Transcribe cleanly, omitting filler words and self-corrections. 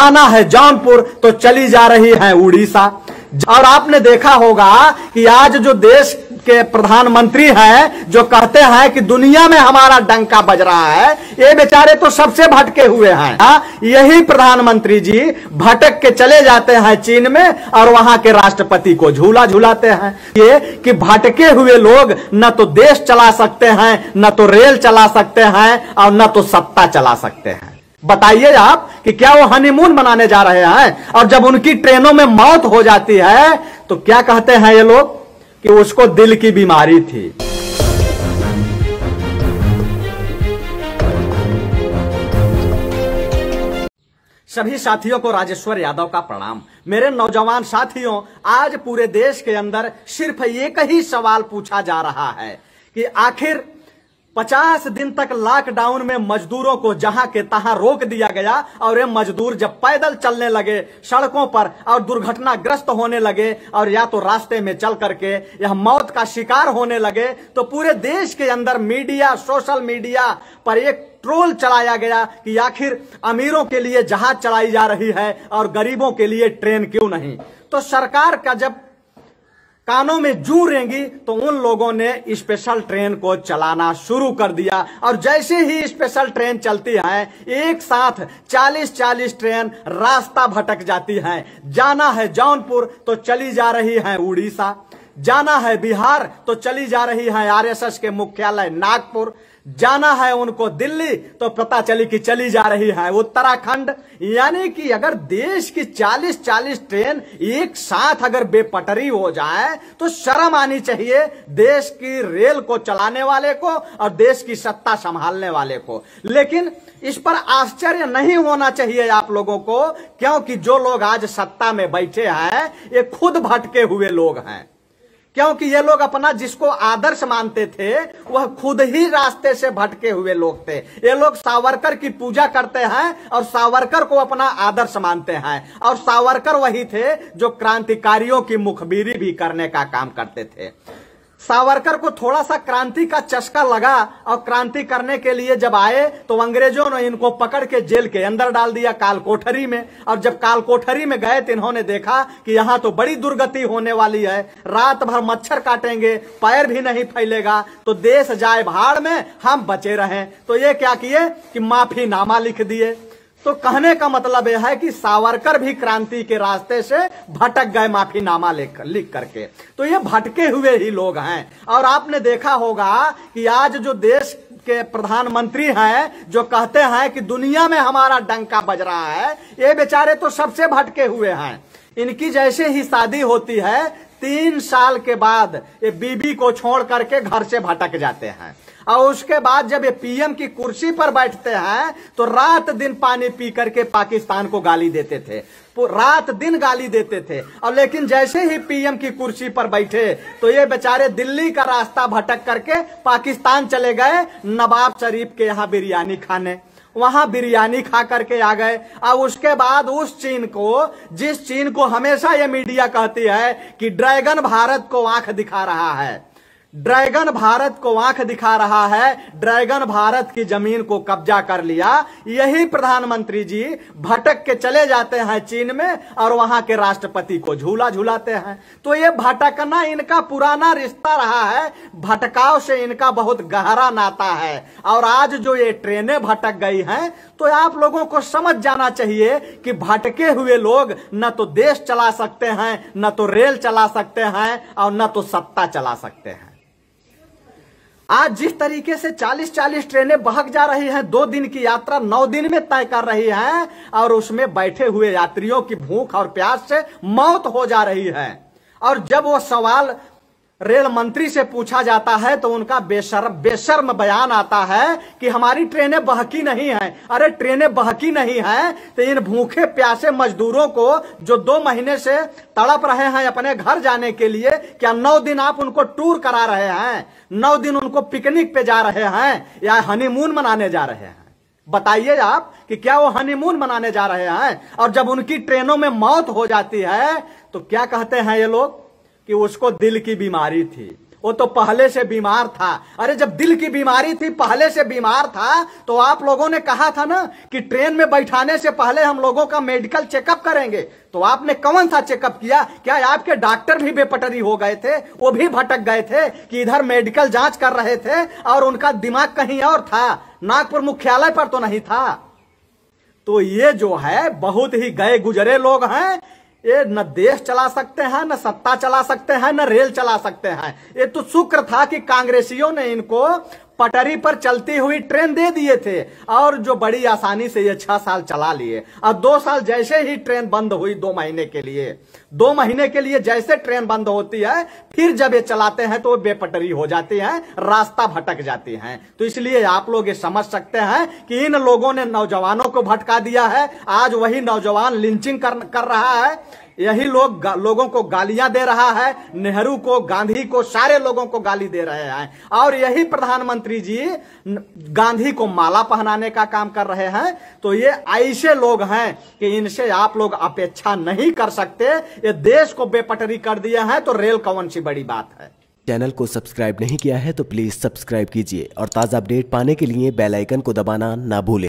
जाना है जौनपुर तो चली जा रही है उड़ीसा। और आपने देखा होगा कि आज जो देश के प्रधानमंत्री हैं जो कहते हैं कि दुनिया में हमारा डंका बज रहा है, ये बेचारे तो सबसे भटके हुए हैं। यही प्रधानमंत्री जी भटक के चले जाते हैं चीन में और वहां के राष्ट्रपति को झूला झूलाते हैं। ये कि भटके हुए लोग न तो देश चला सकते हैं, न तो रेल चला सकते हैं और न तो सत्ता चला सकते हैं। बताइए आप कि क्या वो हनीमून मनाने जा रहे हैं? और जब उनकी ट्रेनों में मौत हो जाती है तो क्या कहते हैं ये लोग कि उसको दिल की बीमारी थी। सभी साथियों को राजेश्वर यादव का प्रणाम। मेरे नौजवान साथियों, आज पूरे देश के अंदर सिर्फ एक ही सवाल पूछा जा रहा है कि आखिर 50 दिन तक लॉकडाउन में मजदूरों को जहां के तहां रोक दिया गया और ये मजदूर जब पैदल चलने लगे सड़कों पर और दुर्घटनाग्रस्त होने लगे और या तो रास्ते में चल करके यह मौत का शिकार होने लगे, तो पूरे देश के अंदर मीडिया, सोशल मीडिया पर एक ट्रोल चलाया गया कि आखिर अमीरों के लिए जहाज चलाई जा रही है और गरीबों के लिए ट्रेन क्यों नहीं। तो सरकार का जब कानों में जू रेंगी तो उन लोगों ने स्पेशल ट्रेन को चलाना शुरू कर दिया और जैसे ही स्पेशल ट्रेन चलती है एक साथ 40-40 ट्रेन रास्ता भटक जाती है। जाना है जौनपुर तो चली जा रही है उड़ीसा, जाना है बिहार तो चली जा रही है आरएसएस के मुख्यालय नागपुर, जाना है उनको दिल्ली तो पता चली कि चली जा रही है उत्तराखंड। यानी कि अगर देश की 40-40 ट्रेन एक साथ अगर बेपटरी हो जाए तो शर्म आनी चाहिए देश की रेल को चलाने वाले को और देश की सत्ता संभालने वाले को। लेकिन इस पर आश्चर्य नहीं होना चाहिए आप लोगों को, क्योंकि जो लोग आज सत्ता में बैठे हैं ये खुद भटके हुए लोग हैं। क्योंकि ये लोग अपना जिसको आदर्श मानते थे वह खुद ही रास्ते से भटके हुए लोग थे। ये लोग सावरकर की पूजा करते हैं और सावरकर को अपना आदर्श मानते हैं और सावरकर वही थे जो क्रांतिकारियों की मुखबिरी भी करने का काम करते थे। सावरकर को थोड़ा सा क्रांति का चस्का लगा और क्रांति करने के लिए जब आए तो अंग्रेजों ने इनको पकड़ के जेल के अंदर डाल दिया, काल कोठरी में। और जब काल कोठरी में गए तो इन्होंने देखा कि यहाँ तो बड़ी दुर्गति होने वाली है, रात भर मच्छर काटेंगे, पैर भी नहीं फैलेगा, तो देश जाए भाड़ में, हम बचे रहें। तो ये क्या किए कि माफीनामा लिख दिए। तो कहने का मतलब यह है कि सावरकर भी क्रांति के रास्ते से भटक गए माफीनामा लिख करके। तो ये भटके हुए ही लोग हैं। और आपने देखा होगा कि आज जो देश के प्रधानमंत्री हैं जो कहते हैं कि दुनिया में हमारा डंका बज रहा है, ये बेचारे तो सबसे भटके हुए हैं। इनकी जैसे ही शादी होती है 3 साल के बाद ये बीबी को छोड़ करके घर से भटक जाते हैं और उसके बाद जब ये पीएम की कुर्सी पर बैठते हैं तो रात दिन पानी पी करके पाकिस्तान को गाली देते थे, रात दिन गाली देते थे। और लेकिन जैसे ही पीएम की कुर्सी पर बैठे तो ये बेचारे दिल्ली का रास्ता भटक करके पाकिस्तान चले गए नवाब शरीफ के यहाँ बिरयानी खाने, वहां बिरयानी खा करके आ गए। और उसके बाद उस चीन को, जिस चीन को हमेशा ये मीडिया कहती है कि ड्रैगन भारत को आंख दिखा रहा है, ड्रैगन भारत को आंख दिखा रहा है, ड्रैगन भारत की जमीन को कब्जा कर लिया, यही प्रधानमंत्री जी भटक के चले जाते हैं चीन में और वहां के राष्ट्रपति को झूला झूलाते हैं। तो ये भटकना इनका पुराना रिश्ता रहा है, भटकाव से इनका बहुत गहरा नाता है। और आज जो ये ट्रेनें भटक गई हैं तो आप लोगों को समझ जाना चाहिए कि भटके हुए लोग न तो देश चला सकते हैं, न तो रेल चला सकते हैं और न तो सत्ता चला सकते हैं। आज जिस तरीके से 40-40 ट्रेनें बहक जा रही हैं, 2 दिन की यात्रा 9 दिन में तय कर रही हैं और उसमें बैठे हुए यात्रियों की भूख और प्यास से मौत हो जा रही है। और जब वो सवाल रेल मंत्री से पूछा जाता है तो उनका बेशर्म बयान आता है कि हमारी ट्रेनें बहकी नहीं हैं। अरे ट्रेनें बहकी नहीं हैं तो इन भूखे प्यासे मजदूरों को जो 2 महीने से तड़प रहे हैं अपने घर जाने के लिए, क्या 9 दिन आप उनको टूर करा रहे हैं? 9 दिन उनको पिकनिक पे जा रहे हैं या हनीमून मनाने जा रहे हैं? बताइए आप कि क्या वो हनीमून मनाने जा रहे हैं? और जब उनकी ट्रेनों में मौत हो जाती है तो क्या कहते हैं ये लोग कि उसको दिल की बीमारी थी, वो तो पहले से बीमार था। अरे जब दिल की बीमारी थी, पहले से बीमार था, तो आप लोगों ने कहा था ना कि ट्रेन में बैठाने से पहले हम लोगों का मेडिकल चेकअप करेंगे। तो आपने कौन सा चेकअप किया? क्या आपके डॉक्टर भी बेपटरी हो गए थे? वो भी भटक गए थे कि इधर मेडिकल जांच कर रहे थे और उनका दिमाग कहीं और था, नागपुर मुख्यालय पर तो नहीं था। तो ये जो है बहुत ही गए गुजरे लोग हैं। ये न देश चला सकते हैं, न सत्ता चला सकते हैं, न रेल चला सकते हैं। ये तो शुक्र था कि कांग्रेसियों ने इनको पटरी पर चलती हुई ट्रेन दे दिए थे और जो बड़ी आसानी से ये 6 साल चला लिए। अब 2 साल जैसे ही ट्रेन बंद हुई, 2 महीने के लिए, 2 महीने के लिए जैसे ट्रेन बंद होती है, फिर जब ये चलाते हैं तो वो बेपटरी हो जाती है, रास्ता भटक जाती है। तो इसलिए आप लोग ये समझ सकते हैं कि इन लोगों ने नौजवानों को भटका दिया है। आज वही नौजवान लिंचिंग कर रहा है, यही लोगों को गालियां दे रहा है, नेहरू को, गांधी को, सारे लोगों को गाली दे रहे हैं। और यही प्रधानमंत्री जी गांधी को माला पहनाने का काम कर रहे हैं। तो ये ऐसे लोग हैं कि इनसे आप लोग अपेक्षा नहीं कर सकते। ये देश को बेपटरी कर दिए हैं, तो रेल कौन सी बड़ी बात है। चैनल को सब्सक्राइब नहीं किया है तो प्लीज सब्सक्राइब कीजिए और ताज़ा अपडेट पाने के लिए बेल आइकन को दबाना ना भूलें।